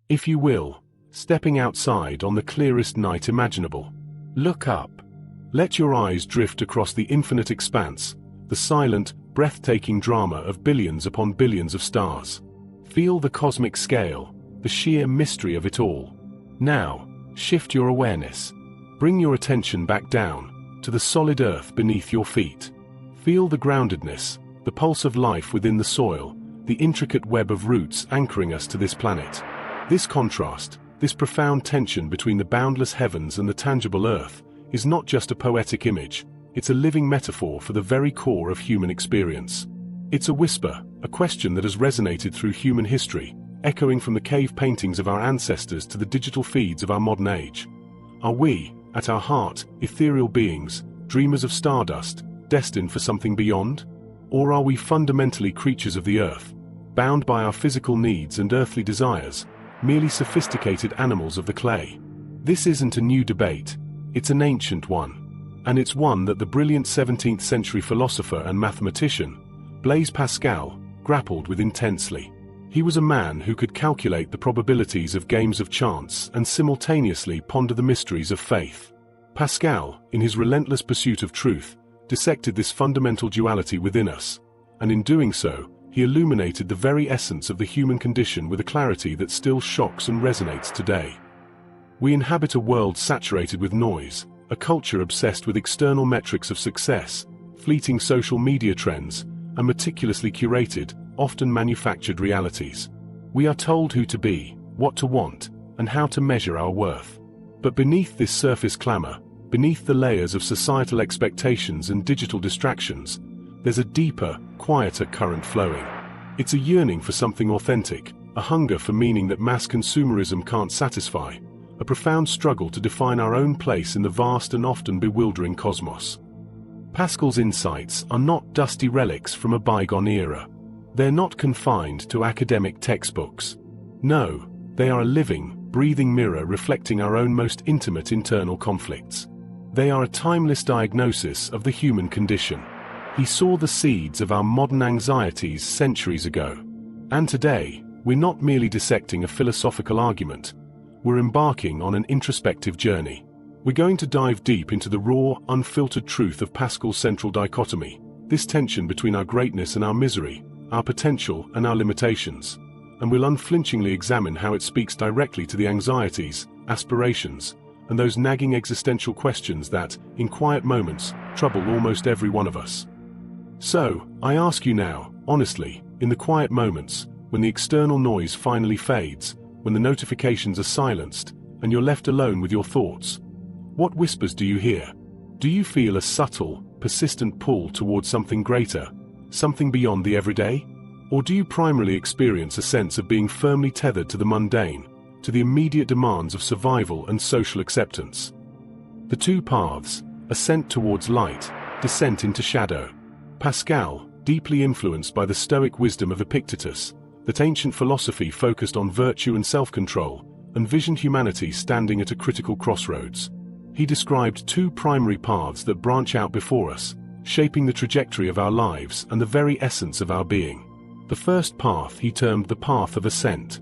If you will, stepping outside on the clearest night imaginable. Look up. Let your eyes drift across the infinite expanse, the silent, breathtaking drama of billions upon billions of stars. Feel the cosmic scale, the sheer mystery of it all. Now, shift your awareness. Bring your attention back down, to the solid earth beneath your feet. Feel the groundedness, the pulse of life within the soil, the intricate web of roots anchoring us to this planet. This contrast, this profound tension between the boundless heavens and the tangible earth, is not just a poetic image, it's a living metaphor for the very core of human experience. It's a whisper, a question that has resonated through human history, echoing from the cave paintings of our ancestors to the digital feeds of our modern age. Are we, at our heart, ethereal beings, dreamers of stardust, destined for something beyond? Or are we fundamentally creatures of the earth, bound by our physical needs and earthly desires, merely sophisticated animals of the clay? This isn't a new debate, it's an ancient one. And it's one that the brilliant 17th century philosopher and mathematician, Blaise Pascal, grappled with intensely. He was a man who could calculate the probabilities of games of chance and simultaneously ponder the mysteries of faith. Pascal, in his relentless pursuit of truth, dissected this fundamental duality within us, and in doing so, he illuminated the very essence of the human condition with a clarity that still shocks and resonates today. We inhabit a world saturated with noise, a culture obsessed with external metrics of success, fleeting social media trends, and meticulously curated, often manufactured realities. We are told who to be, what to want, and how to measure our worth. But beneath this surface clamor, beneath the layers of societal expectations and digital distractions, there's a deeper, quieter current flowing. It's a yearning for something authentic, a hunger for meaning that mass consumerism can't satisfy, a profound struggle to define our own place in the vast and often bewildering cosmos. Pascal's insights are not dusty relics from a bygone era. They're not confined to academic textbooks. No, they are a living, breathing mirror reflecting our own most intimate internal conflicts. They are a timeless diagnosis of the human condition. He saw the seeds of our modern anxieties centuries ago. And today, we're not merely dissecting a philosophical argument. We're embarking on an introspective journey. We're going to dive deep into the raw, unfiltered truth of Pascal's central dichotomy, this tension between our greatness and our misery, our potential and our limitations. And we'll unflinchingly examine how it speaks directly to the anxieties, aspirations, and those nagging existential questions that, in quiet moments, trouble almost every one of us. So, I ask you now, honestly, in the quiet moments, when the external noise finally fades, when the notifications are silenced, and you're left alone with your thoughts, what whispers do you hear? Do you feel a subtle, persistent pull towards something greater, something beyond the everyday? Or do you primarily experience a sense of being firmly tethered to the mundane, to the immediate demands of survival and social acceptance? The two paths, ascent towards light, descent into shadow. Pascal, deeply influenced by the Stoic wisdom of Epictetus, that ancient philosophy focused on virtue and self-control, envisioned humanity standing at a critical crossroads. He described two primary paths that branch out before us, shaping the trajectory of our lives and the very essence of our being. The first path he termed the path of ascent.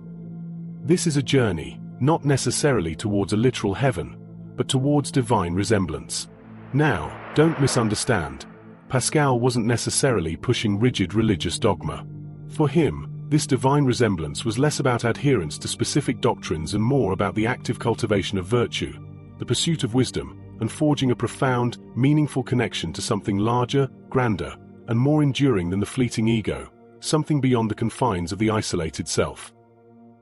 This is a journey, not necessarily towards a literal heaven, but towards divine resemblance. Now, don't misunderstand. Pascal wasn't necessarily pushing rigid religious dogma. For him, this divine resemblance was less about adherence to specific doctrines and more about the active cultivation of virtue, the pursuit of wisdom, and forging a profound, meaningful connection to something larger, grander, and more enduring than the fleeting ego, something beyond the confines of the isolated self.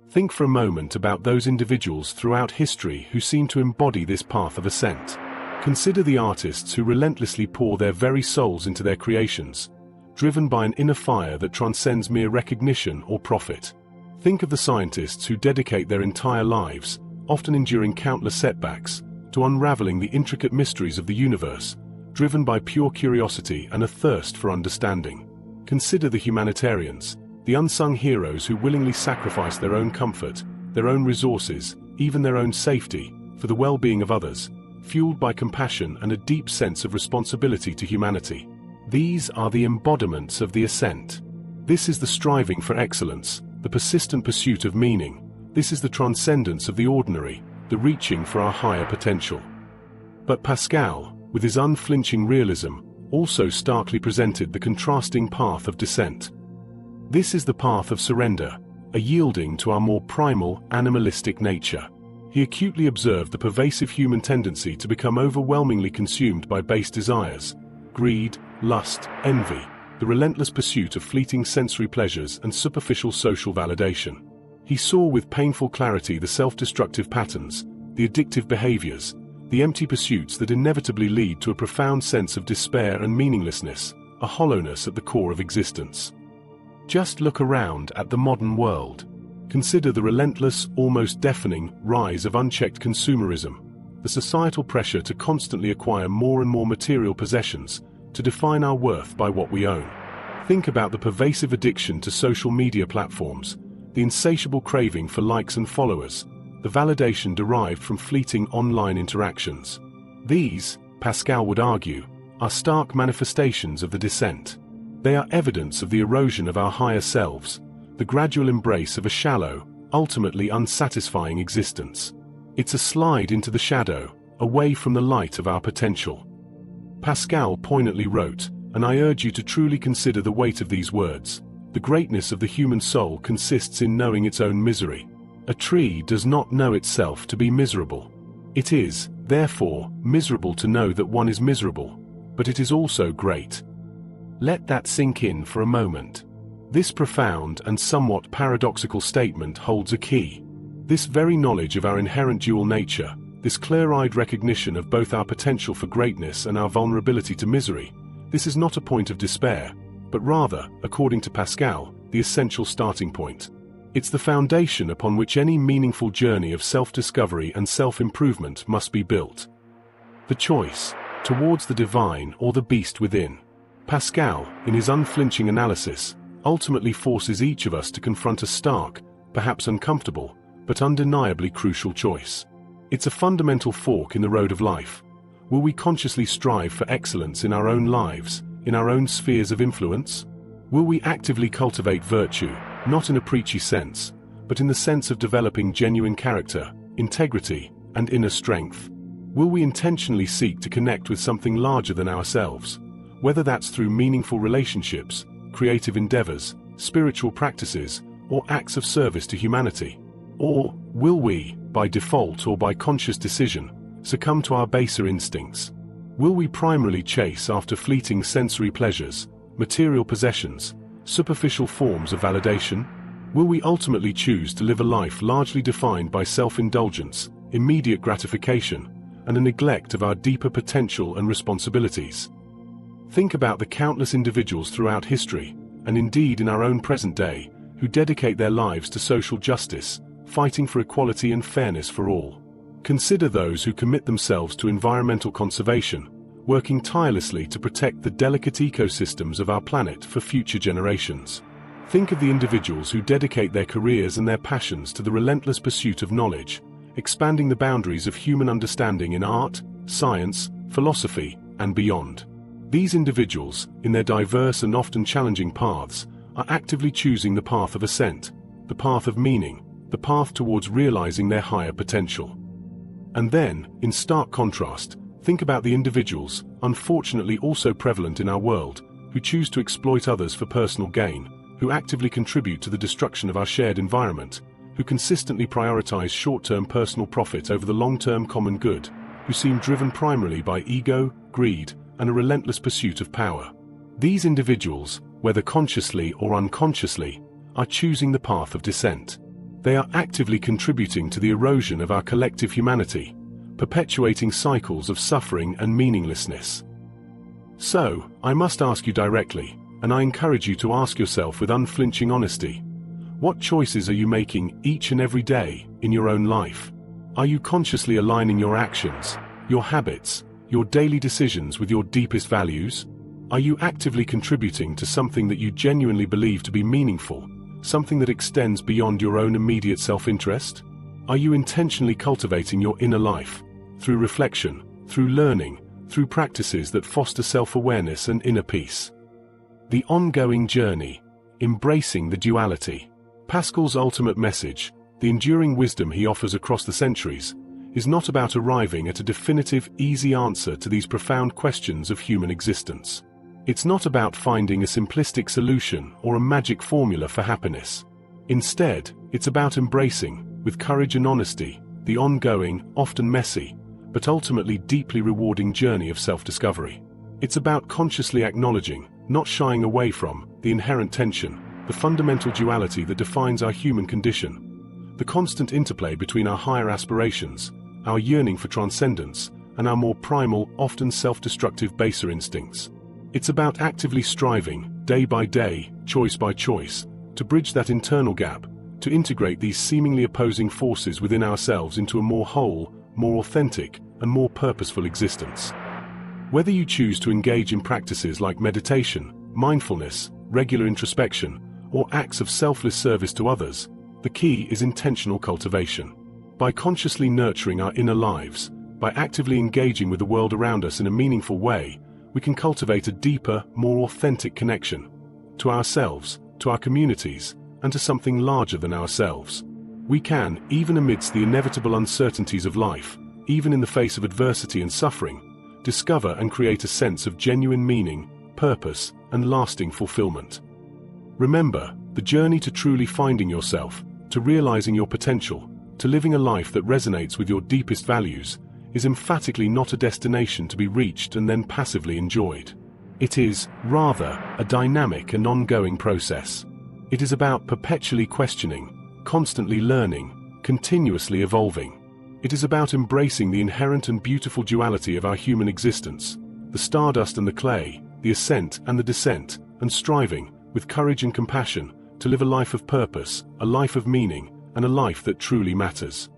Think for a moment about those individuals throughout history who seem to embody this path of ascent. Consider the artists who relentlessly pour their very souls into their creations, driven by an inner fire that transcends mere recognition or profit. Think of the scientists who dedicate their entire lives, often enduring countless setbacks, to unraveling the intricate mysteries of the universe, driven by pure curiosity and a thirst for understanding. Consider the humanitarians, the unsung heroes who willingly sacrifice their own comfort, their own resources, even their own safety, for the well-being of others, fueled by compassion and a deep sense of responsibility to humanity. These are the embodiments of the ascent. This is the striving for excellence, the persistent pursuit of meaning, This is the transcendence of the ordinary, the reaching for our higher potential. But Pascal, with his unflinching realism, also starkly presented the contrasting path of descent. This is the path of surrender, a yielding to our more primal, animalistic nature. He acutely observed the pervasive human tendency to become overwhelmingly consumed by base desires, greed, lust, envy, the relentless pursuit of fleeting sensory pleasures and superficial social validation. He saw with painful clarity the self-destructive patterns, the addictive behaviors, the empty pursuits that inevitably lead to a profound sense of despair and meaninglessness, a hollowness at the core of existence. Just look around at the modern world. Consider the relentless, almost deafening, rise of unchecked consumerism, the societal pressure to constantly acquire more and more material possessions, to define our worth by what we own. Think about the pervasive addiction to social media platforms, the insatiable craving for likes and followers, the validation derived from fleeting online interactions. These, Pascal would argue, are stark manifestations of the descent. They are evidence of the erosion of our higher selves, the gradual embrace of a shallow, ultimately unsatisfying existence. It's a slide into the shadow, away from the light of our potential. Pascal poignantly wrote, and I urge you to truly consider the weight of these words: the greatness of the human soul consists in knowing its own misery. A tree does not know itself to be miserable. It is, therefore, miserable to know that one is miserable, but it is also great. Let that sink in for a moment. This profound and somewhat paradoxical statement holds a key. This very knowledge of our inherent dual nature, this clear-eyed recognition of both our potential for greatness and our vulnerability to misery, this is not a point of despair, but rather, according to Pascal, the essential starting point. It's the foundation upon which any meaningful journey of self-discovery and self-improvement must be built. The choice, towards the divine or the beast within. Pascal, in his unflinching analysis, ultimately forces each of us to confront a stark, perhaps uncomfortable, but undeniably crucial choice. It's a fundamental fork in the road of life. Will we consciously strive for excellence in our own lives, in our own spheres of influence? Will we actively cultivate virtue, not in a preachy sense, but in the sense of developing genuine character, integrity, and inner strength? Will we intentionally seek to connect with something larger than ourselves, whether that's through meaningful relationships, creative endeavors, spiritual practices, or acts of service to humanity? Or will we, by default or by conscious decision, succumb to our baser instincts? Will we primarily chase after fleeting sensory pleasures, material possessions, superficial forms of validation? Will we ultimately choose to live a life largely defined by self-indulgence, immediate gratification, and a neglect of our deeper potential and responsibilities? Think about the countless individuals throughout history, and indeed in our own present day, who dedicate their lives to social justice, fighting for equality and fairness for all. Consider those who commit themselves to environmental conservation, working tirelessly to protect the delicate ecosystems of our planet for future generations. Think of the individuals who dedicate their careers and their passions to the relentless pursuit of knowledge, expanding the boundaries of human understanding in art, science, philosophy, and beyond. These individuals, in their diverse and often challenging paths, are actively choosing the path of ascent, the path of meaning, the path towards realizing their higher potential. And then, in stark contrast, think about the individuals, unfortunately also prevalent in our world, who choose to exploit others for personal gain, who actively contribute to the destruction of our shared environment, who consistently prioritize short-term personal profit over the long-term common good, who seem driven primarily by ego, greed, and a relentless pursuit of power. These individuals, whether consciously or unconsciously, are choosing the path of descent. They are actively contributing to the erosion of our collective humanity, perpetuating cycles of suffering and meaninglessness. So, I must ask you directly, and I encourage you to ask yourself with unflinching honesty, what choices are you making each and every day in your own life? Are you consciously aligning your actions, your habits, your daily decisions with your deepest values? Are you actively contributing to something that you genuinely believe to be meaningful, something that extends beyond your own immediate self-interest? Are you intentionally cultivating your inner life, through reflection, through learning, through practices that foster self-awareness and inner peace? The ongoing journey, embracing the duality. Pascal's ultimate message, the enduring wisdom he offers across the centuries, is not about arriving at a definitive, easy answer to these profound questions of human existence. It's not about finding a simplistic solution or a magic formula for happiness. Instead, it's about embracing, with courage and honesty, the ongoing, often messy, but ultimately deeply rewarding journey of self-discovery. It's about consciously acknowledging, not shying away from, the inherent tension, the fundamental duality that defines our human condition, the constant interplay between our higher aspirations, our yearning for transcendence, and our more primal, often self-destructive baser instincts. It's about actively striving, day by day, choice by choice, to bridge that internal gap, to integrate these seemingly opposing forces within ourselves into a more whole, more authentic, and more purposeful existence. Whether you choose to engage in practices like meditation, mindfulness, regular introspection, or acts of selfless service to others, the key is intentional cultivation. By consciously nurturing our inner lives, by actively engaging with the world around us in a meaningful way, we can cultivate a deeper, more authentic connection to ourselves, to our communities, and to something larger than ourselves. We can, even amidst the inevitable uncertainties of life, even in the face of adversity and suffering, discover and create a sense of genuine meaning, purpose, and lasting fulfillment. Remember, the journey to truly finding yourself, to realizing your potential, to living a life that resonates with your deepest values, is emphatically not a destination to be reached and then passively enjoyed. It is, rather, a dynamic and ongoing process. It is about perpetually questioning, constantly learning, continuously evolving. It is about embracing the inherent and beautiful duality of our human existence, the stardust and the clay, the ascent and the descent, and striving, with courage and compassion, to live a life of purpose, a life of meaning, and a life that truly matters.